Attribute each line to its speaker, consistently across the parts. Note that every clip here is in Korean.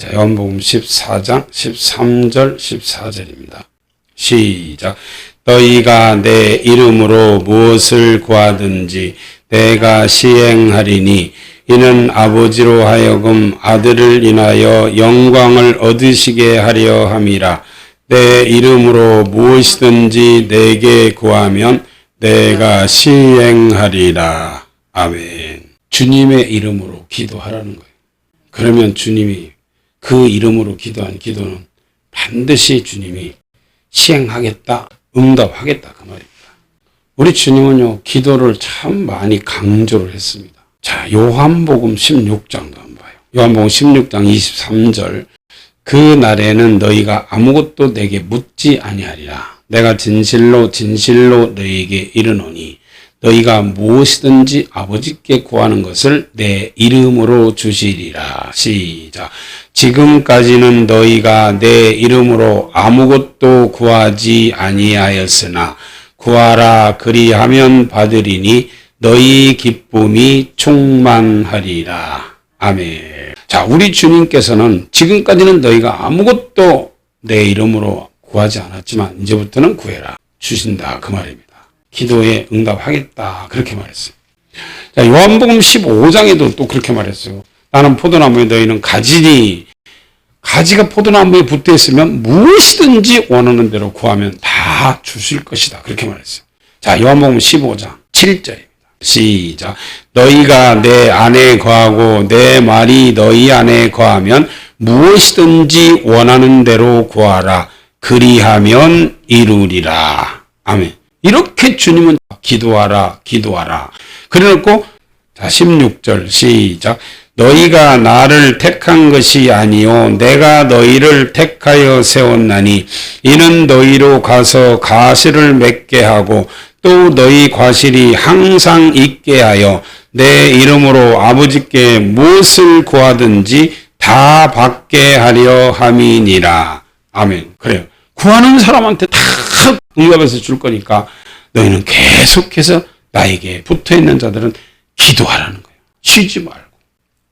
Speaker 1: 자, 요한복음 14장 13절 14절입니다. 시작. 너희가 내 이름으로 무엇을 구하든지 내가 시행하리니 이는 아버지로 하여금 아들을 인하여 영광을 얻으시게 하려 함이라. 내 이름으로 무엇이든지 내게 구하면 내가 시행하리라. 아멘. 주님의 이름으로 기도하라는 거예요. 그러면 주님이 그 이름으로 기도한 기도는 반드시 주님이 시행하겠다, 응답하겠다 그 말입니다. 우리 주님은요, 기도를 참 많이 강조를 했습니다. 자, 요한복음 16장도 한번 봐요. 요한복음 16장 23절. 그 날에는 너희가 아무것도 내게 묻지 아니하리라. 내가 진실로 진실로 너희에게 이르노니 너희가 무엇이든지 아버지께 구하는 것을 내 이름으로 주시리라. 시작. 지금까지는 너희가 내 이름으로 아무것도 구하지 아니하였으나 구하라 그리하면 받으리니 너희 기쁨이 충만하리라. 아멘. 자, 우리 주님께서는 지금까지는 너희가 아무것도 내 이름으로 구하지 않았지만 이제부터는 구해라. 주신다. 그 말입니다. 기도에 응답하겠다. 그렇게 말했어요. 자, 요한복음 15장에도 또 그렇게 말했어요. 나는 포도나무에 너희는 가지니 가지가 포도나무에 붙어 있으면 무엇이든지 원하는 대로 구하면 다 주실 것이다. 그렇게 말했어요. 자, 요한복음 15장 7절입니다. 시작. 너희가 내 안에 거하고 내 말이 너희 안에 거하면 무엇이든지 원하는 대로 구하라. 그리하면 이루리라. 아멘. 이렇게 주님은 기도하라, 기도하라. 그래놓고, 자, 16절 시작. 너희가 나를 택한 것이 아니요 내가 너희를 택하여 세웠나니 이는 너희로 가서 가시를 맺게 하고 또 너희 과실이 항상 있게 하여 내 이름으로 아버지께 무엇을 구하든지 다 받게 하려 함이니라. 아멘. 그래요. 구하는 사람한테 다 응답해서 줄 거니까 너희는 계속해서 나에게 붙어있는 자들은 기도하라는 거예요. 쉬지 말고.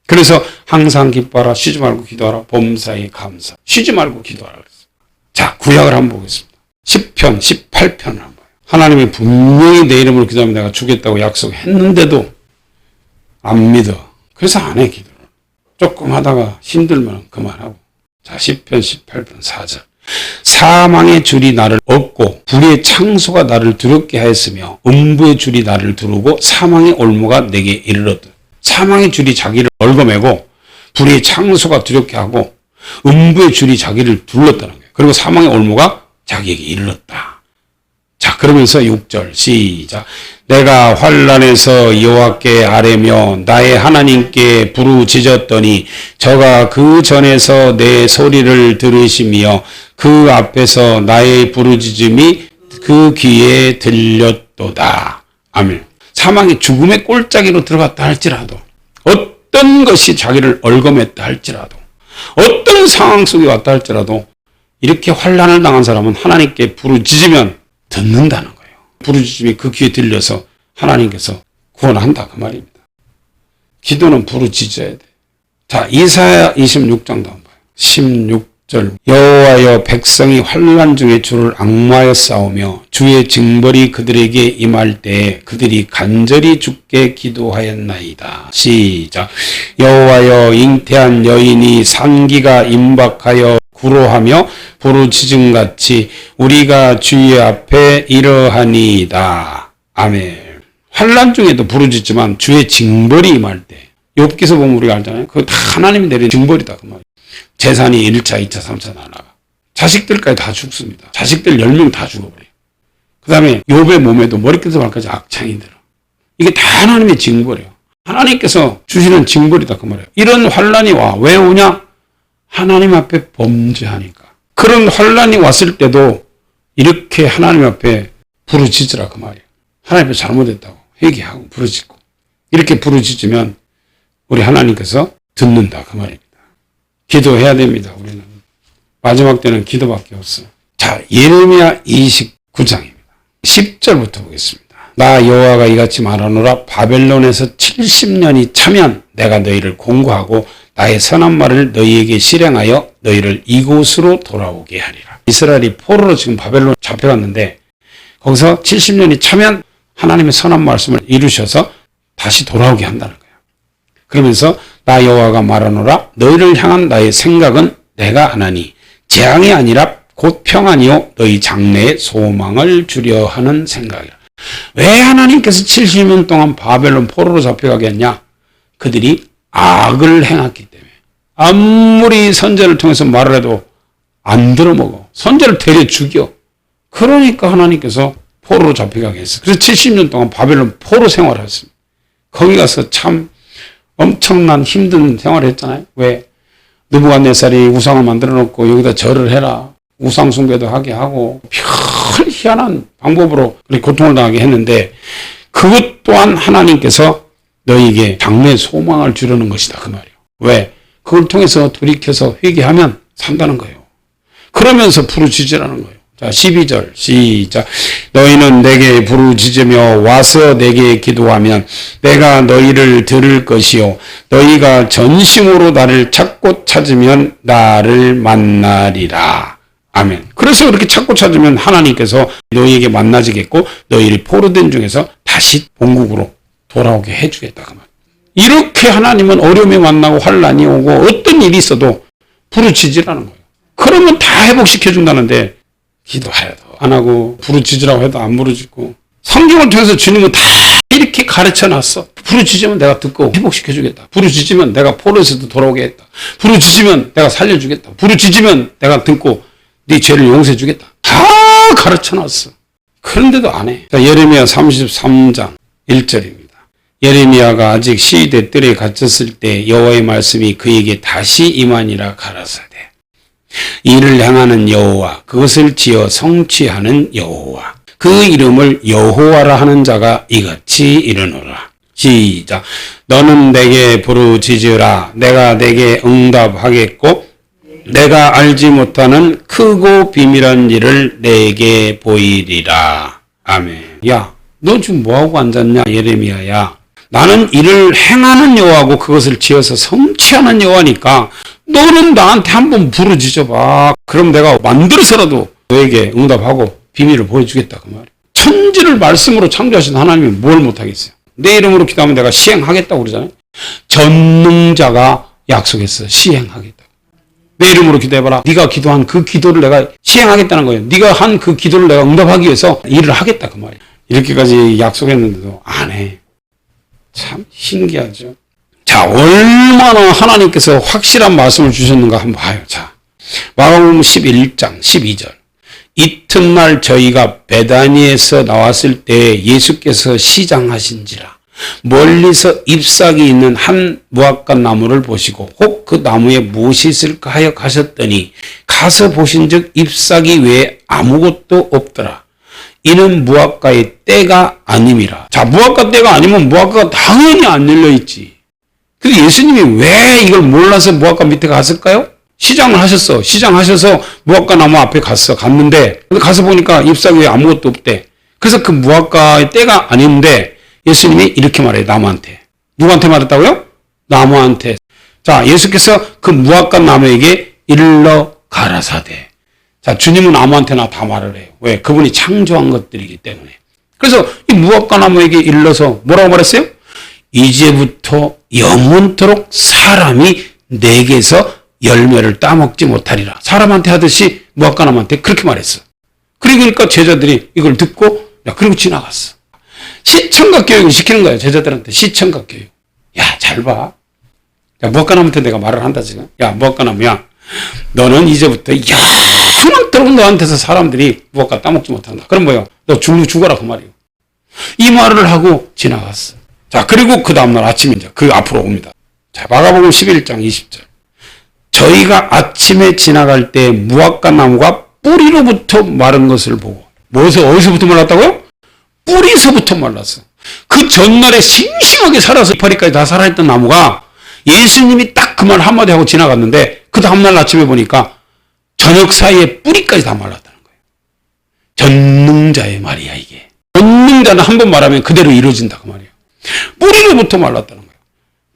Speaker 1: 그래서 항상 기뻐하라, 쉬지 말고 기도하라, 범사에 감사. 쉬지 말고 기도하라 그랬어요. 자, 구약을 한번 보겠습니다. 10편, 18편을 한번 봐요. 하나님이 분명히 내 이름으로 기도하면 내가 주겠다고 약속했는데도 안 믿어. 그래서 안 해, 기도를. 조금 하다가 힘들면 그만하고. 자, 10편, 18편 4절. 사망의 줄이 나를 얻고 불의 창소가 나를 두렵게 하였으며 음부의 줄이 나를 두르고 사망의 올무가 내게 이르렀다. 사망의 줄이 자기를 얽어매고 불의 창소가 두렵게 하고 음부의 줄이 자기를 둘렀다는 거예요. 그리고 사망의 올무가 자기에게 이르렀다. 자, 그러면서 6절 시작. 내가 환난에서 여호와께 아뢰며 나의 하나님께 부르짖었더니 저가 그 전에서 내 소리를 들으시며 그 앞에서 나의 부르짖음이 그 귀에 들렸도다. 아멘. 사망의 죽음의 꼴짜기로 들어갔다 할지라도 어떤 것이 자기를 얽어맸다 할지라도 어떤 상황 속에 왔다 할지라도 이렇게 환난을 당한 사람은 하나님께 부르짖으면 듣는다는 거예요. 부르짖음이 그 귀에 들려서 하나님께서 구원한다 그 말입니다. 기도는 부르짖어야 돼. 자, 이사야 26장도 한번 봐요. 16절. 여호와여 백성이 환난 중에 주를 앙모하여 싸우며 주의 징벌이 그들에게 임할 때에 그들이 간절히 주께 기도하였나이다. 시작. 여호와여 잉태한 여인이 산기가 임박하여 구로하며 부르짖음같이 우리가 주의 앞에 이러하니이다. 아멘. 환난 중에도 부르짖지만 주의 징벌이 임할 때 욥기서 보면 우리가 알잖아요. 그거 다 하나님이 내린 징벌이다 그 말이에요. 재산이 1차, 2차, 3차 나라가. 자식들까지 다 죽습니다. 자식들 10명 다 죽어버려요. 그 다음에 욥의 몸에도 머리끝에서 발까지 악창이 들어. 이게 다 하나님의 징벌이에요. 하나님께서 주시는 징벌이다 그 말이에요. 이런 환난이 와. 왜 오냐? 하나님 앞에 범죄하니까. 그런 환난이 왔을 때도 이렇게 하나님 앞에 부르짖으라 그 말이에요. 하나님 앞에 잘못했다고 회개하고 부르짖고 이렇게 부르짖으면 우리 하나님께서 듣는다 그 말입니다. 기도해야 됩니다. 우리는 마지막 때는 기도밖에 없어요. 자, 예레미야 29장입니다. 10절부터 보겠습니다. 나 여호와가 이같이 말하노라. 바벨론에서 70년이 차면 내가 너희를 공고하고 나의 선한 말을 너희에게 실행하여 너희를 이곳으로 돌아오게 하리라. 이스라엘이 포로로 지금 바벨론 잡혀갔는데 거기서 70년이 차면 하나님의 선한 말씀을 이루셔서 다시 돌아오게 한다는 거예요. 그러면서 나 여호와가 말하노라 너희를 향한 나의 생각은 내가 하나니 재앙이 아니라 곧 평안이요 너희 장래의 소망을 주려 하는 생각이라. 왜 하나님께서 70년 동안 바벨론 포로로 잡혀가게 했냐? 그들이 악을 행했기 때문에. 아무리 선제를 통해서 말을 해도 안 들어먹어. 선제를 데려 죽여. 그러니까 하나님께서 포로로 잡혀가게 했어요. 그래서 70년 동안 바벨론 포로 생활을 했습니다. 거기 가서 참 엄청난 힘든 생활을 했잖아요. 왜? 느부갓네살이 우상을 만들어 놓고 여기다 절을 해라. 우상 숭배도 하게 하고 별 희한한 방법으로 고통을 당하게 했는데 그것 또한 하나님께서 너희에게 장래 소망을 주려는 것이다. 그 말이에요. 왜? 그걸 통해서 돌이켜서 회개하면 산다는 거예요. 그러면서 부르짖으라는 거예요. 자, 12절 시작. 너희는 내게 부르짖으며 와서 내게 기도하면 내가 너희를 들을 것이요 너희가 전심으로 나를 찾고 찾으면 나를 만나리라. 아멘. 그래서 그렇게 찾고 찾으면 하나님께서 너희에게 만나지겠고 너희를 포로된 중에서 다시 본국으로 돌아오게 해주겠다. 그 말. 이렇게 하나님은 어려움이 만나고 환난이 오고 어떤 일이 있어도 부르짖으라는 거예요. 그러면 다 회복시켜 준다는데 기도해도 안 하고 부르짖으라고 해도 안 부르짖고 성경을 통해서 주님은 다 이렇게 가르쳐 놨어. 부르짖으면 내가 듣고 회복시켜 주겠다. 부르짖으면 내가 포로에서도 돌아오게 했다. 부르짖으면 내가 살려주겠다. 부르짖으면 내가 듣고 네 죄를 용서해 주겠다. 다 가르쳐 놨어. 그런데도 안 해. 자, 예레미야 33장 1절입니다. 예레미야가 아직 시위대 뜰에 갇혔을 때 여호와의 말씀이 그에게 다시 임하니라 가라사대. 이를 향하는 여호와 그것을 지어 성취하는 여호와 그 이름을 여호와라 하는 자가 이같이 이르노라. 시작. 너는 내게 부르짖으라 내가 내게 응답하겠고 내가 알지 못하는 크고 비밀한 일을 내게 보이리라. 아멘. 야, 너 지금 뭐하고 앉았냐 예레미야야. 나는 이를 행하는 여호와고 그것을 지어서 성취하는 여호와니까 너는 나한테 한번 부르짖어봐. 그럼 내가 만들어서라도 너에게 응답하고 비밀을 보여주겠다. 그 말이야. 천지를 말씀으로 창조하신 하나님이 뭘 못하겠어요. 내 이름으로 기도하면 내가 시행하겠다고 그러잖아요. 전능자가 약속했어. 시행하겠다. 내 이름으로 기도해봐라. 네가 기도한 그 기도를 내가 시행하겠다는 거예요. 네가 한 그 기도를 내가 응답하기 위해서 일을 하겠다. 그 말이야. 이렇게까지 약속했는데도 안 해. 참 신기하죠. 자, 얼마나 하나님께서 확실한 말씀을 주셨는가 한번 봐요. 자, 마가복음 11장 12절. 이튿날 저희가 베다니에서 나왔을 때 예수께서 시장하신지라 멀리서 잎사귀 있는 한 무화과 나무를 보시고 혹 그 나무에 무엇이 있을까 하여 가셨더니 가서 보신즉 잎사귀 외에 아무것도 없더라. 이는 무화과의 때가 아님이라. 자, 무화과 때가 아니면 무화과가 당연히 안 열려있지. 근데 예수님이 왜 이걸 몰라서 무화과 밑에 갔을까요? 시장을 하셨어. 시장하셔서 무화과 나무 앞에 갔는데 가서 보니까 잎사귀에 아무것도 없대. 그래서 그 무화과의 때가 아닌데 예수님이 이렇게 말해요. 나무한테. 누구한테 말했다고요? 나무한테. 자, 예수께서 그 무화과 나무에게 일러 가라사대. 자, 주님은 나무한테나 다 말을 해요. 왜? 그분이 창조한 것들이기 때문에. 그래서 이 무화과 나무에게 일러서 뭐라고 말했어요? 이제부터 영원토록 사람이 내게서 열매를 따먹지 못하리라. 사람한테 하듯이 무화과 나무한테 그렇게 말했어. 그러니까 제자들이 이걸 듣고 그리고 지나갔어. 시청각 교육을 시키는 거예요. 제자들한테 시청각 교육. 야, 잘 봐. 야, 무화과 나무한테 내가 말을 한다 지금. 야, 무화과 나무야. 너는 이제부터 영원토록 너한테서 사람들이 무화과 따먹지 못한다. 그럼 뭐야? 너 죽어라 그 말이에요. 이 말을 하고 지나갔어. 자, 그리고 그 다음날 아침에 이제 그 앞으로 옵니다. 자, 마가복음 11장 20절. 저희가 아침에 지나갈 때 무화과 나무가 뿌리로부터 마른 것을 보고. 어디서부터 말랐다고요? 뿌리서부터 말랐어. 그 전날에 싱싱하게 살아서 이파리까지 다 살아있던 나무가 예수님이 딱 그 말 한마디 하고 지나갔는데 그 다음날 아침에 보니까 저녁 사이에 뿌리까지 다 말랐다는 거예요. 전능자의 말이야 이게. 전능자는 한 번 말하면 그대로 이루어진다 그 말이에요. 뿌리로부터 말랐다는 거예요.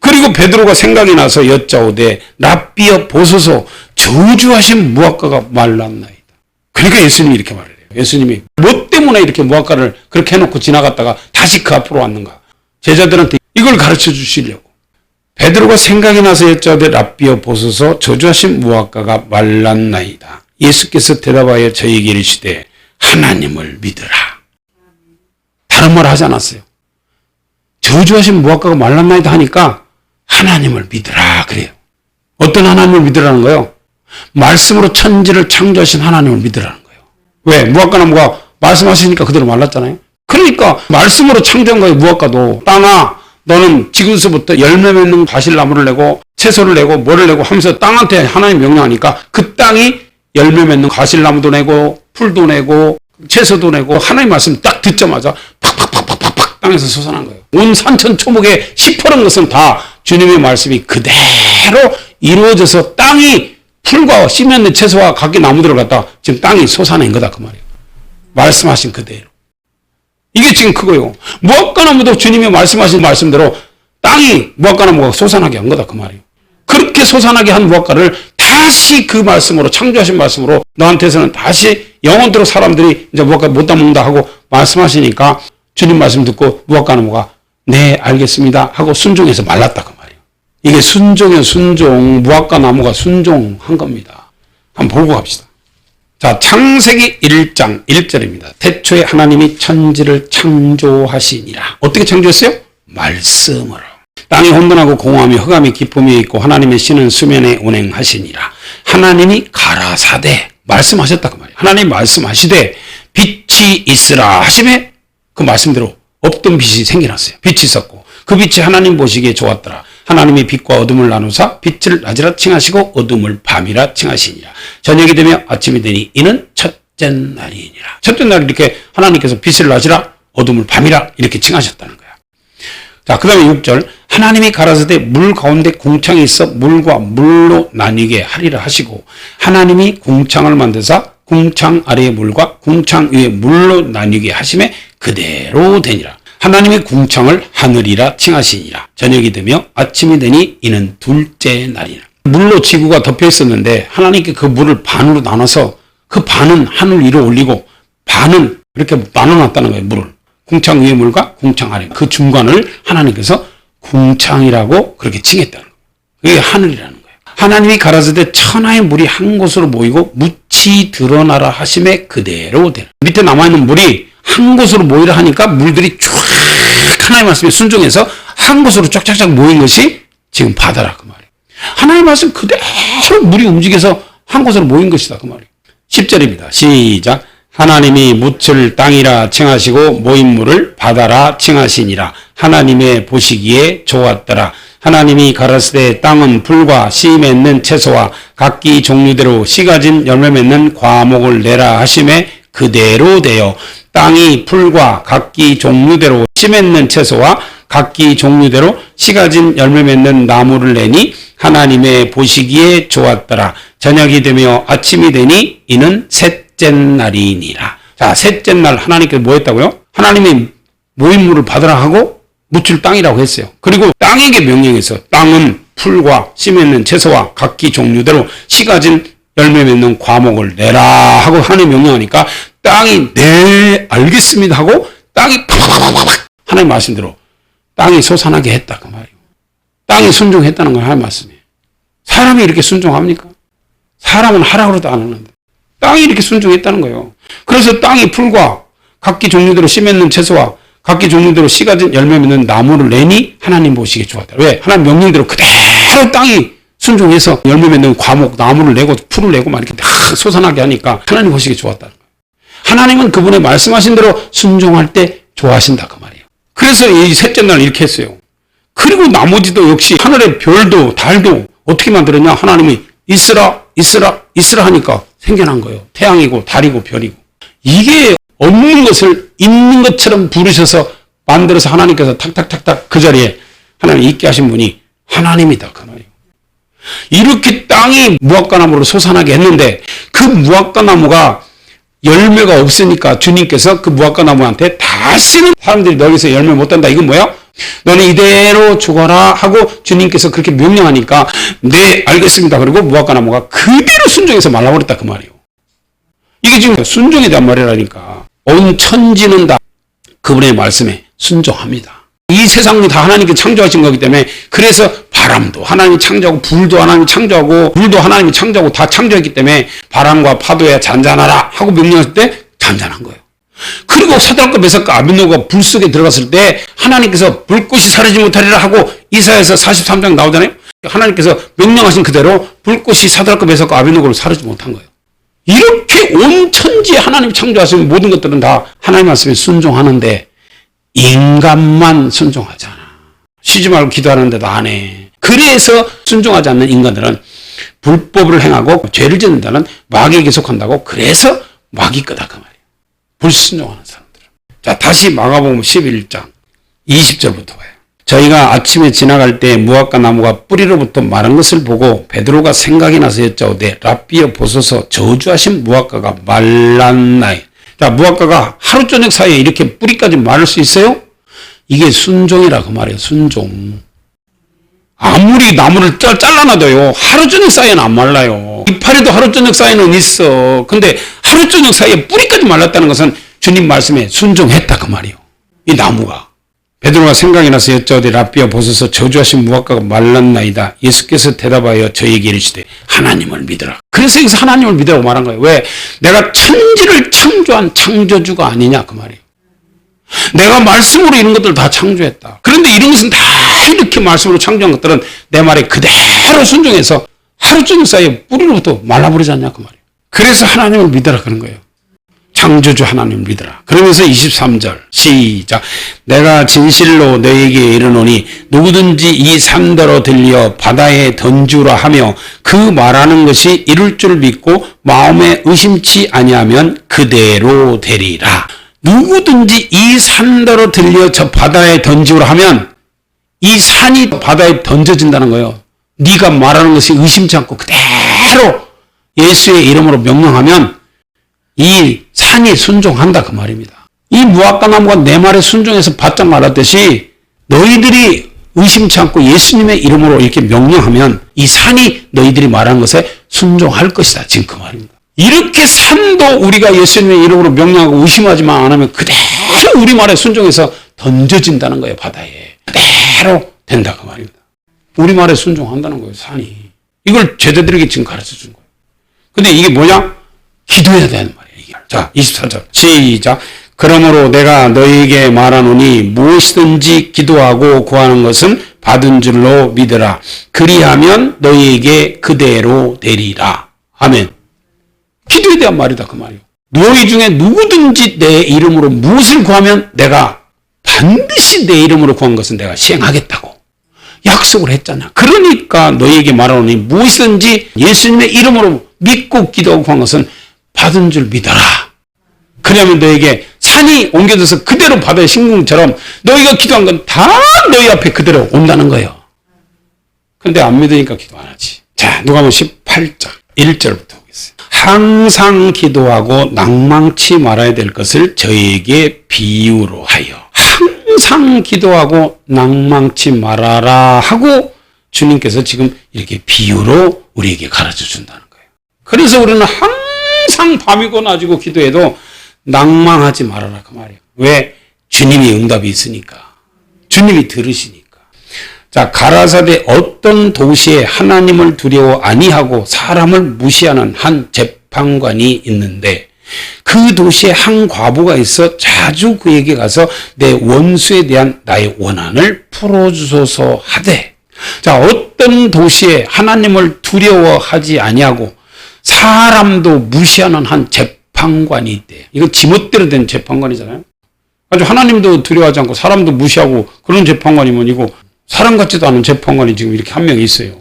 Speaker 1: 그리고 베드로가 생각이 나서 여짜오되 랍비여 보소서 저주하신 무화과가 말랐나이다. 그러니까 예수님이 이렇게 말해요. 예수님이 뭐 때문에 이렇게 무화과를 그렇게 해놓고 지나갔다가 다시 그 앞으로 왔는가. 제자들한테 이걸 가르쳐 주시려고. 베드로가 생각이 나서 여짜오되 랍비여 보소서 저주하신 무화과가 말랐나이다. 예수께서 대답하여 저에게 이르시되 하나님을 믿으라. 다른 말 하지 않았어요. 저주하신 무화과가 말랐나이다 하니까 하나님을 믿으라 그래요. 어떤 하나님을 믿으라는 거예요? 말씀으로 천지를 창조하신 하나님을 믿으라는 거예요. 왜? 무화과나무가 말씀하시니까 그대로 말랐잖아요. 그러니까 말씀으로 창조한 거예요. 무화과도. 땅아 너는 지금서부터 열매 맺는 과실나무를 내고 채소를 내고 뭐를 내고 하면서 땅한테 하나님 명령하니까 그 땅이 열매 맺는 과실나무도 내고 풀도 내고 채소도 내고 하나님 말씀 딱 듣자마자 팍팍팍팍팍 땅에서 솟아난 거예요. 온 산천초목의 시퍼런 것은 다 주님의 말씀이 그대로 이루어져서 땅이 풀과 씨 맺는 채소와 각기 나무들을 갖다 지금 땅이 솟아낸 거다 그 말이에요. 말씀하신 그대로. 이게 지금 그거예요. 무화과나무도 주님이 말씀하신 말씀대로 땅이 무화과나무가 솟아나게 한 거다 그 말이에요. 그렇게 솟아나게 한 무화과를 다시 그 말씀으로 창조하신 말씀으로 너한테서는 다시 영원토록 사람들이 이제 무화과 못 따먹는다 하고 말씀하시니까 주님 말씀 듣고 무화과나무가 네 알겠습니다 하고 순종해서 말랐다 그 말이에요. 이게 순종이에요. 순종. 무화과나무가 순종한 겁니다. 한번 보고 갑시다. 자, 창세기 1장 1절입니다. 태초에 하나님이 천지를 창조하시니라. 어떻게 창조했어요? 말씀으로. 땅이 혼돈하고 공허함이 흑암이 깊음이 있고 하나님의 신은 수면에 운행하시니라. 하나님이 가라사대 말씀하셨다 그 말이에요. 하나님 말씀하시되 빛이 있으라 하심에 그 말씀대로 없던 빛이 생겨났어요. 빛이 있었고 그 빛이 하나님 보시기에 좋았더라. 하나님이 빛과 어둠을 나누사 빛을 낮이라 칭하시고 어둠을 밤이라 칭하시니라. 저녁이 되며 아침이 되니 이는 첫째 날이니라. 첫째 날 이렇게 하나님께서 빛을 낮이라 어둠을 밤이라 이렇게 칭하셨다는 거야. 자, 그 다음에 6절 하나님이 가라사대 물 가운데 궁창이 있어 물과 물로 나뉘게 하리라 하시고 하나님이 궁창을 만드사 궁창 아래의 물과 궁창 위의 물로 나뉘게 하심에 그대로 되니라. 하나님이 궁창을 하늘이라 칭하시니라. 저녁이 되며 아침이 되니 이는 둘째 날이라. 물로 지구가 덮여 있었는데 하나님께 그 물을 반으로 나눠서 그 반은 하늘 위로 올리고 반은 이렇게 나눠놨다는 거예요. 물을. 궁창 위의 물과 궁창 아래 그 중간을 하나님께서 궁창이라고 그렇게 칭했다는 거예요. 그게 하늘이라는 거예요. 하나님이 가라사대 천하의 물이 한 곳으로 모이고 묻히 드러나라 하심에 그대로 되라. 밑에 남아있는 물이 한 곳으로 모이라 하니까 물들이 쫙 하나님의 말씀에 순종해서 한 곳으로 쫙쫙쫙 모인 것이 지금 바다라 그 말이에요. 하나님의 말씀 그대로 물이 움직여서 한 곳으로 모인 것이다 그 말이에요. 10절입니다. 시작. 하나님이 묻을 땅이라 칭하시고 모인 물을 바다라 칭하시니라. 하나님의 보시기에 좋았더라. 하나님이 가라사대 땅은 풀과 씨 맺는 채소와 각기 종류대로 씨 가진 열매 맺는 과목을 내라 하심에 그대로 되어 땅이 풀과 각기 종류대로 씨 맺는 채소와 각기 종류대로 씨 가진 열매 맺는 나무를 내니 하나님의 보시기에 좋았더라. 저녁이 되며 아침이 되니 이는 셋째 날이니라. 자, 셋째 날 하나님께서 뭐 했다고요? 하나님이 모인 물을 받으라 하고 묻힐 땅이라고 했어요. 그리고 땅에게 명령해서 땅은 풀과 씨 맺는 채소와 각기 종류대로 씨 가진 열매 맺는 과목을 내라 하고 하나님 명령하니까 땅이 네 알겠습니다 하고 땅이 팍팍팍팍 하나님 말씀대로 땅이 솟아나게 했다 그 말이에요. 땅이 순종했다는 걸 하나님 말씀이에요. 사람이 이렇게 순종합니까? 사람은 하라고도 안 하는데 땅이 이렇게 순종했다는 거예요. 그래서 땅이 풀과 각기 종류대로 씨 맺는 채소와 각기 종류대로 씨 가진 열매 맺는 나무를 내니 하나님 보시기에 좋았다. 왜? 하나님 명령대로 그대로 땅이 순종해서 열매 맺는 과목 나무를 내고 풀을 내고 막 이렇게 다 솟아나게 하니까 하나님 보시기에 좋았다는 거예요. 하나님은 그분의 말씀하신 대로 순종할 때 좋아하신다 그 말이에요. 그래서 이 셋째 날 이렇게 했어요. 그리고 나머지도 역시 하늘의 별도 달도 어떻게 만들었냐? 하나님이 있으라 있으라 있으라 하니까 생겨난 거예요. 태양이고 달이고 별이고. 이게 없는 것을 있는 것처럼 부르셔서 만들어서 하나님께서 탁탁탁탁 그 자리에 하나님 있게 하신 분이 하나님이다 그 말이에요. 이렇게 땅이 무화과나무로 솟아나게 했는데 그 무화과나무가 열매가 없으니까 주님께서 그 무화과나무한테 다시는 사람들이 너기서 열매 못 단다. 이건 뭐야? 너는 이대로 죽어라 하고 주님께서 그렇게 명령하니까 네 알겠습니다. 그리고 무화과 나무가 그대로 순종해서 말라버렸다 그 말이에요. 이게 지금 순종에 대한 말이라니까. 온 천지는 다 그분의 말씀에 순종합니다. 이 세상이 다 하나님께 창조하신 거기 때문에 그래서 바람도 하나님이 창조하고 불도 하나님이 창조하고 물도 하나님이 창조하고 다 창조했기 때문에 바람과 파도에 잔잔하라 하고 명령했을 때 잔잔한 거예요. 그리고 사드락과 메삭과 아벳네고가 불 속에 들어갔을 때 하나님께서 불꽃이 사르지 못하리라 하고 이사야서 43장 나오잖아요. 하나님께서 명령하신 그대로 불꽃이 사드락과 메삭과 아벳네고를 사르지 못한 거예요. 이렇게 온 천지에 하나님이 창조하신 모든 것들은 다 하나님 말씀에 순종하는데 인간만 순종하지 않아. 쉬지 말고 기도하는데도 안 해. 그래서 순종하지 않는 인간들은 불법을 행하고 죄를 짓는다는 마귀에게 속한다고. 그래서 마귀 거다 그 말이에요. 불순종하는 사람들은. 자, 다시 마가복음 11장 20절부터 봐요. 저희가 아침에 지나갈 때 무화과 나무가 뿌리로부터 마른 것을 보고 베드로가 생각이 나서 여짜오되 랍비여 보소서 저주하신 무화과가 말랐나이. 자, 무화과가 하루 저녁 사이에 이렇게 뿌리까지 마를 수 있어요? 이게 순종이라 그 말이에요. 순종. 아무리 나무를 잘라놔도요 하루 저녁 사이에는 안 말라요. 이파리도 하루 저녁 사이에는 있어. 근데 하루 저녁 사이에 뿌리까지 말랐다는 것은 주님 말씀에 순종했다 그 말이에요. 이 나무가. 베드로가 생각이 나서 여짜오되 랍비여 보소서 저주하신 무화과가 말랐나이다. 예수께서 대답하여 저에게 이르시되 하나님을 믿으라. 그래서 여기서 하나님을 믿으라고 말한 거예요. 왜? 내가 천지를 창조한 창조주가 아니냐 그 말이에요. 내가 말씀으로 이런 것들을 다 창조했다. 그런데 이런 것은 다 이렇게 말씀으로 창조한 것들은 내 말에 그대로 순종해서 하루 종일 사이에 뿌리로부터 말라버리지 않냐 그 말이에요. 그래서 하나님을 믿으라 그런 거예요. 창조주 하나님을 믿으라. 그러면서 23절 시작. 내가 진실로 너에게 이르노니 누구든지 이 산더러 들려 바다에 던지라 하며 그 말하는 것이 이룰 줄 믿고 마음에 의심치 아니하면 그대로 되리라. 누구든지 이 산더러 들려 저 바다에 던지라 하면 이 산이 바다에 던져진다는 거예요. 네가 말하는 것이 의심치 않고 그대로 예수의 이름으로 명령하면 이 산이 순종한다 그 말입니다. 이 무화과 나무가 내 말에 순종해서 바짝 말았듯이 너희들이 의심치 않고 예수님의 이름으로 이렇게 명령하면 이 산이 너희들이 말하는 것에 순종할 것이다. 지금 그 말입니다. 이렇게 산도 우리가 예수님의 이름으로 명령하고 의심하지만 안 하면 그대로 우리 말에 순종해서 던져진다는 거예요. 바다에. 그대로 된다 그 말입니다. 우리 말에 순종한다는 거예요. 산이. 이걸 제자들에게 지금 가르쳐 준 거예요. 근데 이게 뭐냐? 기도해야 되는 말이에요. 자, 24절 시작. 그러므로 내가 너희에게 말하노니 무엇이든지 기도하고 구하는 것은 받은 줄로 믿으라. 그리하면 너희에게 그대로 되리라. 아멘. 기도에 대한 말이다 그 말이에요. 너희 중에 누구든지 내 이름으로 무엇을 구하면 내가 반드시 내 이름으로 구한 것은 내가 시행하겠다고 약속을 했잖아. 그러니까 너희에게 말하노니 무엇이든지 예수님의 이름으로 믿고 기도하고 구한 것은 받은 줄 믿어라. 그러면 너에게 산이 옮겨져서 그대로 바다의 신궁처럼 너희가 기도한 건 다 너희 앞에 그대로 온다는 거예요. 근데 안 믿으니까 기도 안 하지. 자, 누가복음 18장 1절부터 보겠어요. 항상 기도하고 낭망치 말아야 될 것을 저에게 비유로 하여. 항상 기도하고 낭망치 말아라 하고 주님께서 지금 이렇게 비유로 우리에게 가르쳐 준다는 거예요. 그래서 우리는 항상 밤이고 낮이고 기도해도 낭망하지 말아라 그 말이에요. 왜? 주님이 응답이 있으니까. 주님이 들으시니까. 자, 가라사대 어떤 도시에 하나님을 두려워 아니하고 사람을 무시하는 한 재판관이 있는데 그 도시에 한 과부가 있어 자주 그에게 가서 내 원수에 대한 나의 원한을 풀어주소서 하되. 자, 어떤 도시에 하나님을 두려워하지 아니하고 사람도 무시하는 한 재판관이 있대. 이거 지멋대로 된 재판관이잖아요. 아주 하나님도 두려워하지 않고 사람도 무시하고 그런 재판관이면 이거 사람 같지도 않은 재판관이 지금 이렇게 한 명 있어요.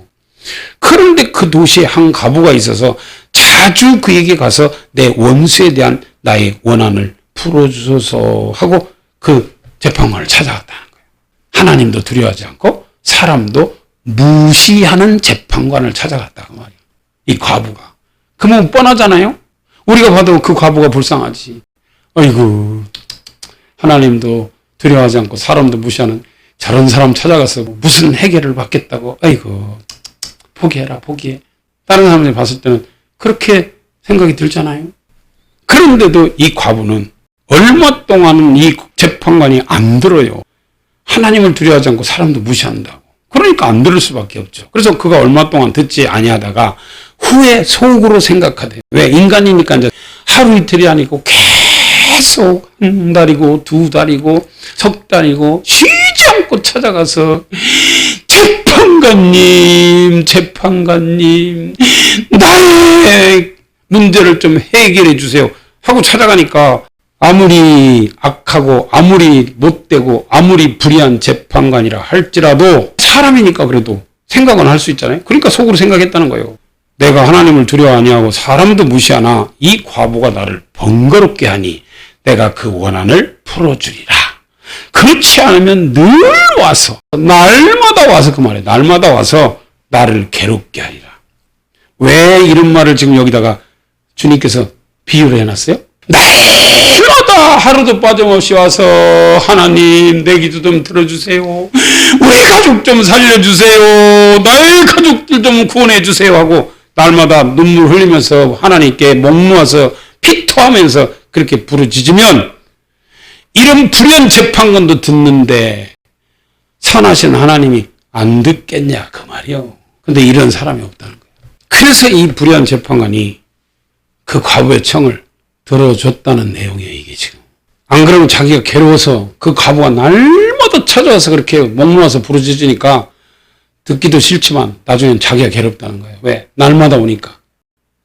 Speaker 1: 그런데 그 도시에 한 과부가 있어서 자주 그에게 가서 내 원수에 대한 나의 원한을 풀어주소서 하고 그 재판관을 찾아갔다는 거예요. 하나님도 두려워하지 않고 사람도 무시하는 재판관을 찾아갔다고 말이에요. 이 과부가. 그러면 뻔하잖아요. 우리가 봐도 그 과부가 불쌍하지. 아이고, 하나님도 두려워하지 않고 사람도 무시하는 저런 사람 찾아가서 무슨 해결을 받겠다고, 아이고, 포기해라, 포기해. 다른 사람들이 봤을 때는 그렇게 생각이 들잖아요. 그런데도 이 과부는 얼마 동안은 이 재판관이 안 들어요. 하나님을 두려워하지 않고 사람도 무시한다고. 그러니까 안 들을 수밖에 없죠. 그래서 그가 얼마 동안 듣지 아니하다가 후에 속으로 생각하대. 왜? 인간이니까 이제 하루 이틀이 아니고 계속 한 달이고 두 달이고 석 달이고 쉬지 않고 찾아가서 재판관님, 나의 문제를 좀 해결해 주세요 하고 찾아가니까 아무리 악하고 아무리 못되고 아무리 불의한 재판관이라 할지라도 사람이니까 그래도 생각은 할 수 있잖아요. 그러니까 속으로 생각했다는 거예요. 내가 하나님을 두려워 아니하고 사람도 무시하나 이 과부가 나를 번거롭게 하니 내가 그 원한을 풀어주리라. 그렇지 않으면 늘 와서 날마다 와서 그 말이에요. 날마다 와서 나를 괴롭게 하리라. 왜 이런 말을 지금 여기다가 주님께서 비유를 해놨어요? 날마다 하루도 빠짐없이 와서 하나님 내 기도 좀 들어주세요. 우리 가족 좀 살려주세요. 나의 가족들 좀 구원해주세요 하고 날마다 눈물 흘리면서 하나님께 목 놓아서 피토하면서 그렇게 부르짖으면 이런 불의한 재판관도 듣는데 선하신 하나님이 안 듣겠냐 그 말이요. 근데 이런 사람이 없다는 거예요. 그래서 이 불의한 재판관이 그 과부의 청을 들어줬다는 내용이에요, 이게 지금. 안 그러면 자기가 괴로워서 그 과부가 날마다 찾아와서 그렇게 목 놓아서 부르짖으니까 듣기도 싫지만 나중엔 자기가 괴롭다는 거예요. 왜? 날마다 오니까.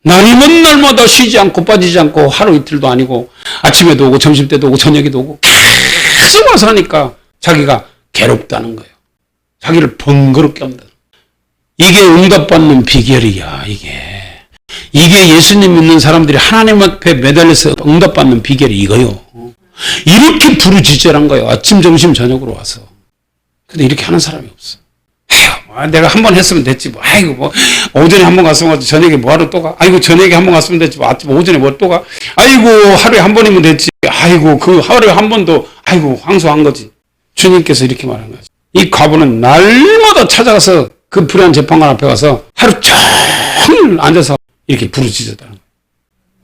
Speaker 1: 날이면 날마다 쉬지 않고 빠지지 않고 하루 이틀도 아니고 아침에도 오고 점심 때도 오고 저녁에도 오고 계속 와서 하니까 자기가 괴롭다는 거예요. 자기를 번거롭게 합니다. 이게 응답받는 비결이야, 이게 예수님 믿는 사람들이 하나님 앞에 매달려서 응답받는 비결이 이거요. 이렇게 부르짖으란 거예요. 아침, 점심, 저녁으로 와서. 근데 이렇게 하는 사람이 없어. 내가 한 번 했으면 됐지. 뭐, 아이고, 뭐, 오전에 한 번 갔으면 저녁에 뭐하러 또 가? 아이고, 저녁에 한 번 갔으면 됐지. 뭐, 오전에 뭐 또 가? 아이고, 하루에 한 번이면 됐지. 아이고, 그 하루에 한 번도, 아이고, 황소한 거지. 주님께서 이렇게 말한 거지. 이 과부는 날마다 찾아가서 그 불의한 재판관 앞에 가서 하루 종일 앉아서 이렇게 부르짖었다는 거예요.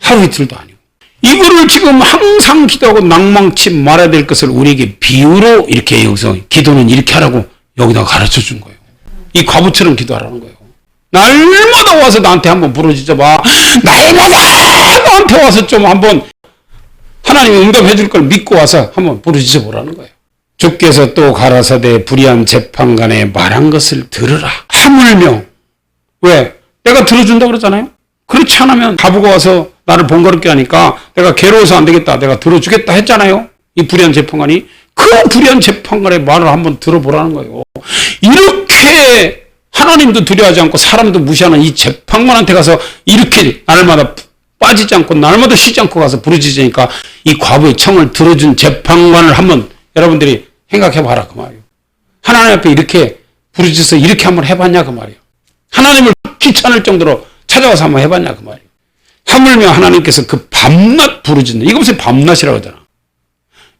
Speaker 1: 하루 이틀도 아니고. 이거를 지금 항상 기도하고 낭망치 말아야 될 것을 우리에게 비유로 이렇게 여기서 기도는 이렇게 하라고 여기다가 가르쳐 준 거예요. 이 과부처럼 기도하라는 거예요. 날마다 와서 나한테 한번 부르짖어봐. 날마다 나한테 와서 좀 한번 하나님이 응답해 줄 걸 믿고 와서 한번 부르짖어 보라는 거예요. 주께서 또 가라사대 불의한 재판관에 말한 것을 들으라. 하물며 왜? 내가 들어준다고 그러잖아요. 그렇지 않으면 과부가 와서 나를 번거롭게 하니까 내가 괴로워서 안 되겠다. 내가 들어주겠다 했잖아요. 이 불의한 재판관이. 그 불의한 재판관의 말을 한번 들어보라는 거예요. 이렇게 하나님도 두려워하지 않고 사람도 무시하는 이 재판관한테 가서 이렇게 날마다 빠지지 않고 날마다 쉬지 않고 가서 부르짖으니까 이 과부의 청을 들어준 재판관을 한번 여러분들이 생각해 봐라 그 말이에요. 하나님 앞에 이렇게 부르짖어서 이렇게 한번 해봤냐 그 말이에요. 하나님을 귀찮을 정도로 찾아와서 한번 해봤냐 그 말이에요. 하물며 하나님께서 그 밤낮 부르짖는, 이거 무슨 밤낮이라고 하잖아.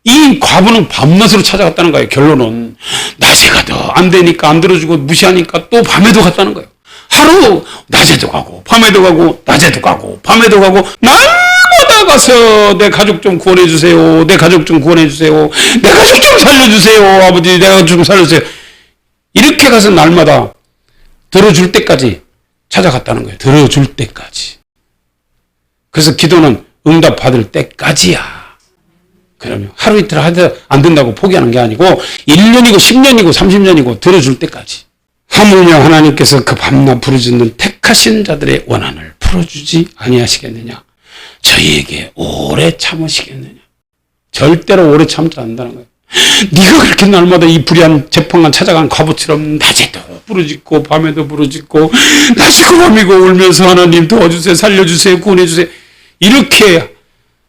Speaker 1: 이 과부는 밤낮으로 찾아갔다는 거예요. 결론은 낮에 가도 안 되니까 안 들어주고 무시하니까 또 밤에도 갔다는 거예요. 하루 낮에도 가고 밤에도 가고 낮에도 가고 밤에도 가고 날마다 가서 내 가족 좀 구원해 주세요. 내 가족 좀 구원해 주세요. 내 가족 좀 살려주세요. 아버지 내 가족 좀 살려주세요. 이렇게 가서 날마다 들어줄 때까지 찾아갔다는 거예요. 들어줄 때까지. 그래서 기도는 응답 받을 때까지야. 그러면 하루 이틀 하다 안 된다고 포기하는 게 아니고 1년이고 10년이고 30년이고 들어줄 때까지. 하물며 하나님께서 그 밤낮 부르짖는 택하신 자들의 원한을 풀어주지 아니하시겠느냐. 저희에게 오래 참으시겠느냐. 절대로 오래 참지 않는다는 거예요. 네가 그렇게 날마다 이 불의한 재판관 찾아간 과부처럼 낮에도 부르짖고 밤에도 부르짖고 낮이고 밤이고 울면서 하나님 도와주세요. 살려주세요. 구원해주세요. 이렇게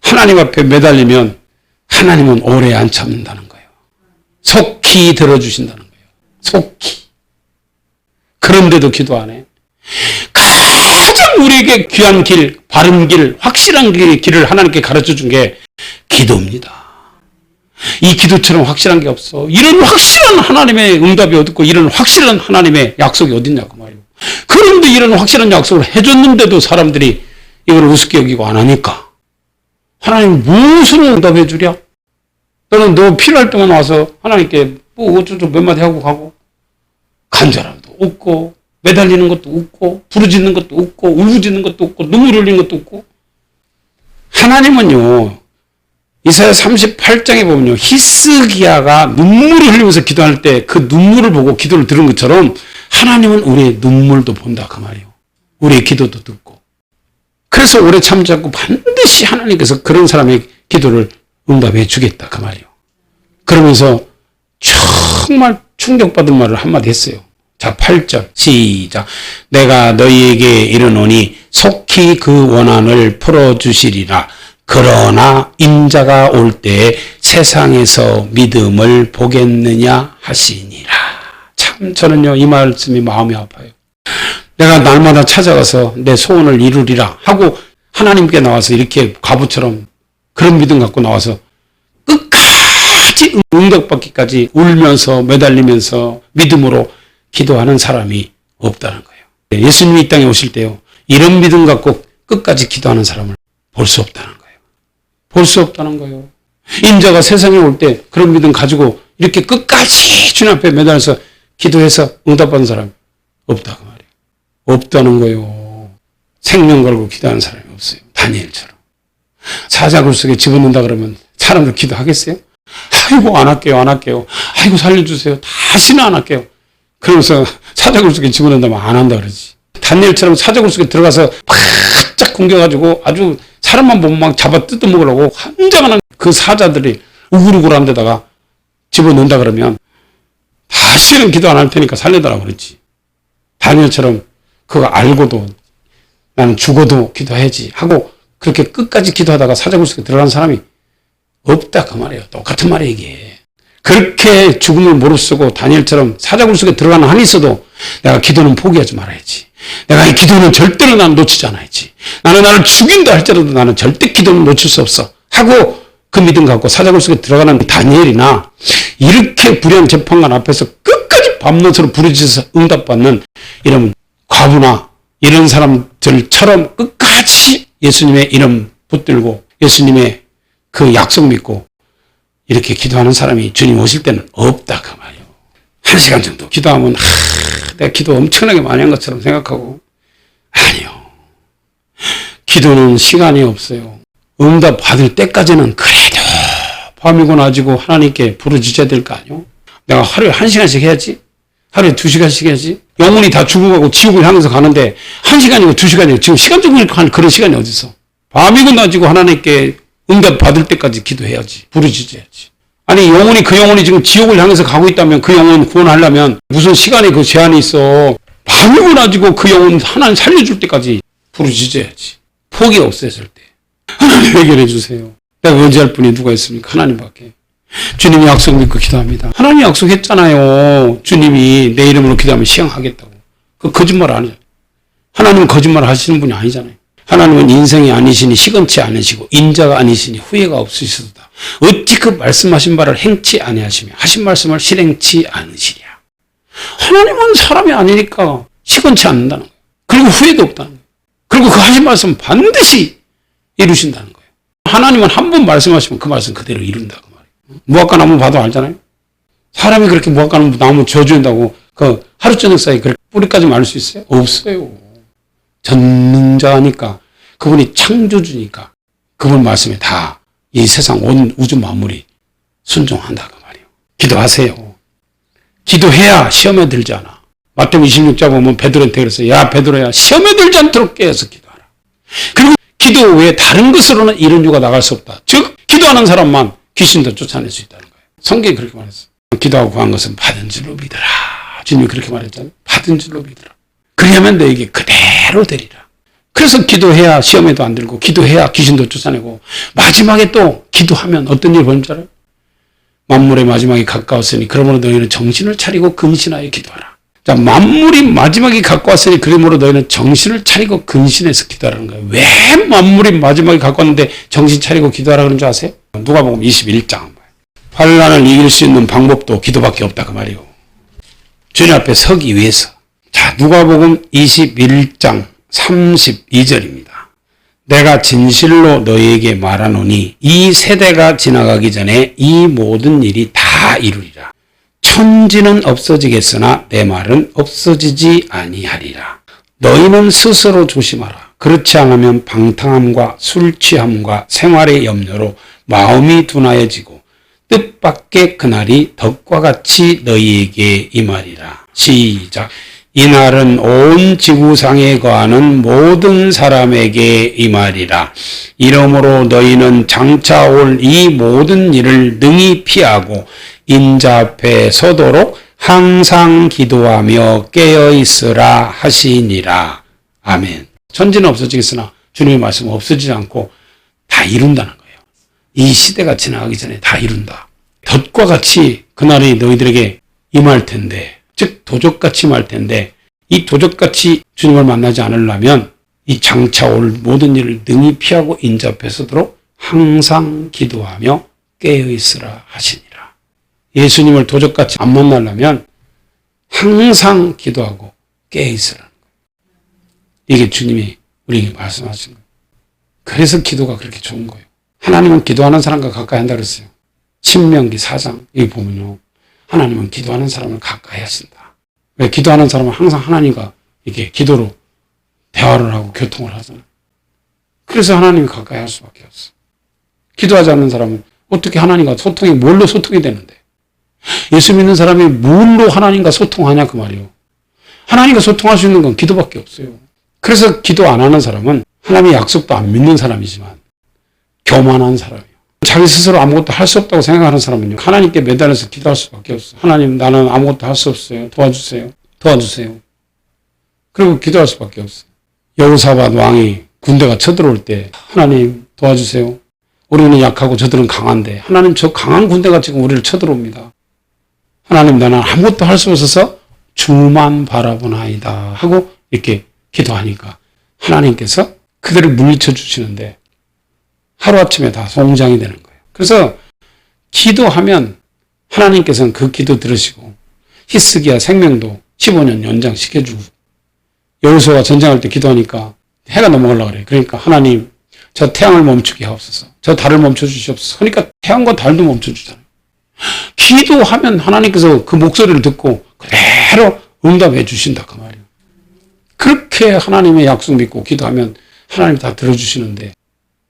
Speaker 1: 하나님 앞에 매달리면 하나님은 오래 안 참는다는 거예요. 속히 들어주신다는 거예요. 속히. 그런데도 기도 안 해. 가장 우리에게 귀한 길, 바른 길, 확실한 길을 하나님께 가르쳐 준 게 기도입니다. 이 기도처럼 확실한 게 없어. 이런 확실한 하나님의 응답이 어딨고 이런 확실한 하나님의 약속이 어딨냐고 말이에요. 그런데 이런 확실한 약속을 해줬는데도 사람들이 이걸 우습게 여기고 안 하니까 하나님 무엇으로 응답해 주랴? 너는 너 필요할 때만 와서 하나님께 뭐 어쩌고 몇 마디 하고 가고 간절함도 없고 매달리는 것도 없고 부르짖는 것도 없고 울부짖는 것도 없고 눈물 흘리는 것도 없고. 하나님은요 이사야 38장에 보면요 히스기야가 눈물을 흘리면서 기도할 때 그 눈물을 보고 기도를 들은 것처럼 하나님은 우리의 눈물도 본다 그 말이에요. 우리의 기도도 듣고. 그래서 오래 참지 않고 반드시 하나님께서 그런 사람의 기도를 응답해 주겠다 그 말이에요. 그러면서 정말 충격받은 말을 한마디 했어요. 자 8절 시작. 내가 너희에게 이르노니 속히 그 원한을 풀어주시리라. 그러나 인자가 올 때 세상에서 믿음을 보겠느냐 하시니라. 참 저는요 이 말씀이 마음이 아파요. 내가 날마다 찾아가서 내 소원을 이루리라 하고 하나님께 나와서 이렇게 과부처럼 그런 믿음 갖고 나와서 끝까지 응답받기까지 울면서 매달리면서 믿음으로 기도하는 사람이 없다는 거예요. 예수님이 이 땅에 오실 때요 이런 믿음 갖고 끝까지 기도하는 사람을 볼 수 없다는 거예요. 볼 수 없다는 거예요. 인자가 세상에 올 때 그런 믿음 가지고 이렇게 끝까지 주님 앞에 매달려서 기도해서 응답받는 사람이 없다 그 말이에요. 없다는 거예요. 생명 걸고 기도하는 사람이 없어요. 다니엘처럼. 사자굴 속에 집어넣는다 그러면 사람들 기도하겠어요? 아이고 안 할게요. 아이고 살려주세요. 다시는 안 할게요. 그러면서 사자굴 속에 집어넣는다면 안 한다 그러지. 다니엘처럼 사자굴 속에 들어가서 바짝 굶겨가지고 아주 사람만 보면 막 잡아 뜯어먹으려고 환장하는 그 사자들이 우글우글한 데다가 집어넣는다 그러면 다시는 기도 안 할 테니까 살려달라고 그러지. 다니엘처럼 그거 알고도 나는 죽어도 기도해야지 하고 그렇게 끝까지 기도하다가 사자굴 속에 들어간 사람이 없다 그 말이에요. 똑같은 말이에요 이게. 그렇게 죽음을 무릅쓰고 다니엘처럼 사자굴 속에 들어가는 한이 있어도 내가 기도는 포기하지 말아야지. 내가 이 기도는 절대로 나는 놓치지 않아야지. 나를 죽인다 할지라도 나는 절대 기도는 놓칠 수 없어 하고 그 믿음 갖고 사자굴 속에 들어가는 다니엘이나 이렇게 불의한 재판관 앞에서 끝까지 밤낮으로 부르짖어서 응답받는 이런 과부나 이런 사람들처럼 끝까지 예수님의 이름 붙들고 예수님의 그 약속 믿고 이렇게 기도하는 사람이 주님 오실 때는 없다 그 말이에요. 1시간 정도 기도하면 내가 기도 엄청나게 많이 한 것처럼 생각하고 아니요. 기도는 시간이 없어요. 응답 받을 때까지는 그래도 밤이고 낮이고 하나님께 부르짖어야 될 거 아니에요. 내가 하루에 1시간씩 해야지. 하루에 2시간씩 해야지. 영혼이 다 죽어가고 지옥을 향해서 가는데 1시간이고 2시간이고 지금 시간적으로 한 그런 시간이 어디 있어. 밤이고 낮이고 하나님께 응답 받을 때까지 기도해야지. 부르짖어야지. 아니 영혼이 그 영혼이 지금 지옥을 향해서 가고 있다면 그 영혼 구원하려면 무슨 시간에 그 제한이 있어. 밤이고 낮이고 그 영혼 하나님 살려줄 때까지 부르짖어야지. 포기 없어졌을 때. 하나님 해결해 주세요. 내가 의지할 분이 누가 있습니까? 하나님밖에. 주님이 약속 믿고 기도합니다. 하나님이 약속했잖아요. 주님이 내 이름으로 기도하면 시행하겠다고. 그 거짓말 아니에요. 하나님은 거짓말 하시는 분이 아니잖아요. 하나님은 인생이 아니시니 시건치 않으시고 인자가 아니시니 후회가 없으시도다. 어찌 그 말씀하신 바를 행치 아니하시며 하신 말씀을 실행치 않으시랴. 하나님은 사람이 아니니까 시건치 않는다는 거예요. 그리고 후회도 없다는 거예요. 그리고 그 하신 말씀 반드시 이루신다는 거예요. 하나님은 한 번 말씀하시면 그 말씀 그대로 이룬다 그 말이에요. 무화과 나무 봐도 알잖아요. 사람이 그렇게 무화과 나무 저주한다고 그 하루 저녁 사이 그렇게 뿌리까지 마를 수 있어요? 없어요. 전능자니까 그분이 창조주니까 그분 말씀에 다 이 세상 온 우주 만물이 순종한다 그 말이에요. 기도하세요. 기도해야 시험에 들지 않아. 마태복음 26장 보면 베드로한테 그랬어요. 야 베드로야 시험에 들지 않도록 깨어서 기도하라. 그리고 기도 외에 다른 것으로는 이런 유가 나갈 수 없다. 즉 기도하는 사람만 귀신도 쫓아낼 수 있다는 거예요. 성경이 그렇게 말했어요. 기도하고 구한 것은 받은 줄로 믿으라. 주님이 그렇게 말했잖아요. 받은 줄로 믿으라. 그리하면 너에게 그대로 되리라. 그래서 기도해야 시험에도 안 들고 기도해야 귀신도 쫓아내고 마지막에 또 기도하면 어떤 일이 벌어질 줄 알아요? 만물의 마지막이 가까웠으니 그러므로 너희는 정신을 차리고 근신하여 기도하라. 자, 만물이 마지막이 가까웠으니 그러므로 너희는 정신을 차리고 근신해서 기도하라는 거예요. 왜 만물이 마지막이 가까웠는데 정신 차리고 기도하라 그런 줄 아세요? 누가복음 21장 한번 봐요. 환난을 이길 수 있는 방법도 기도밖에 없다 그 말이요. 주님 앞에 서기 위해서. 자, 누가복음 21장 32절입니다. 내가 진실로 너희에게 말하노니 이 세대가 지나가기 전에 이 모든 일이 다 이루리라. 천지는 없어지겠으나 내 말은 없어지지 아니하리라. 너희는 스스로 조심하라. 그렇지 않으면 방탕함과 술 취함과 생활의 염려로 마음이 둔하여지고 뜻밖의 그날이 덕과 같이 너희에게 임하리라. 시작. 이날은 온 지구상에 거하는 모든 사람에게 임하리라. 이러므로 너희는 장차 올 이 모든 일을 능히 피하고 인자 앞에 서도록 항상 기도하며 깨어있으라 하시니라. 아멘. 천지는 없어지겠으나 주님의 말씀은 없어지지 않고 다 이룬다는 거예요. 이 시대가 지나가기 전에 다 이룬다. 덫과 같이 그날이 너희들에게 임할 텐데, 즉 도적같이 임할 텐데, 이 도적같이 주님을 만나지 않으려면 이 장차 올 모든 일을 능히 피하고 인자 앞에 서도록 항상 기도하며 깨어있으라 하시니라. 예수님을 도적같이 안 만나려면 항상 기도하고 깨어있으라는 거예요. 이게 주님이 우리에게 말씀하신 거예요. 그래서 기도가 그렇게 좋은 거예요. 하나님은 기도하는 사람과 가까이 한다 그랬어요. 신명기 4장 여기 보면요. 하나님은 기도하는 사람을 가까이 하신다. 왜? 기도하는 사람은 항상 하나님과 이렇게 기도로 대화를 하고 교통을 하잖아요. 그래서 하나님이 가까이 할 수밖에 없어. 기도하지 않는 사람은 어떻게 하나님과 소통이 뭘로 소통이 되는데? 예수 믿는 사람이 뭘로 하나님과 소통하냐 그 말이요. 하나님과 소통할 수 있는 건 기도밖에 없어요. 그래서 기도 안 하는 사람은 하나님의 약속도 안 믿는 사람이지만 교만한 사람이에요. 자기 스스로 아무것도 할 수 없다고 생각하는 사람은요. 하나님께 매달려서 기도할 수밖에 없어요. 하나님 나는 아무것도 할 수 없어요. 도와주세요. 도와주세요. 그리고 기도할 수밖에 없어요. 여호사밧 왕이 군대가 쳐들어올 때 하나님 도와주세요. 우리는 약하고 저들은 강한데 하나님 저 강한 군대가 지금 우리를 쳐들어옵니다. 하나님 나는 아무것도 할 수 없어서 주만 바라보나이다 하고 이렇게 기도하니까 하나님께서 그들을 물리쳐 주시는데 하루아침에 다 송장이 되는 거예요. 그래서 기도하면 하나님께서는 그 기도 들으시고 히스기야 생명도 15년 연장시켜주고 여호수아가 전쟁할 때 기도하니까 해가 넘어가려고 그래요. 그러니까 하나님 저 태양을 멈추게 하옵소서. 저 달을 멈춰주시옵소서. 그러니까 태양과 달도 멈춰주잖아요. 기도하면 하나님께서 그 목소리를 듣고 그대로 응답해 주신다 그 말이에요. 그렇게 하나님의 약속 믿고 기도하면 하나님 다 들어주시는데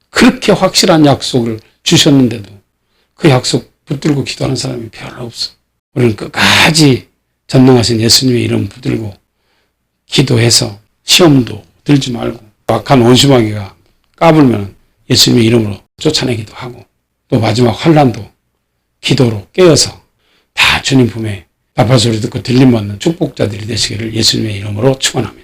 Speaker 1: 그렇게 확실한 약속을 주셨는데도 그 약속 붙들고 기도하는 사람이 별로 없어. 우리는 끝까지 전능하신 예수님의 이름 붙들고 기도해서 시험도 들지 말고 악한 원수마귀가 까불면 예수님의 이름으로 쫓아내기도 하고 또 마지막 환난도 기도로 깨어서 다 주님 품에 나팔 소리 듣고 들림받는 축복자들이 되시기를 예수님의 이름으로 축원합니다.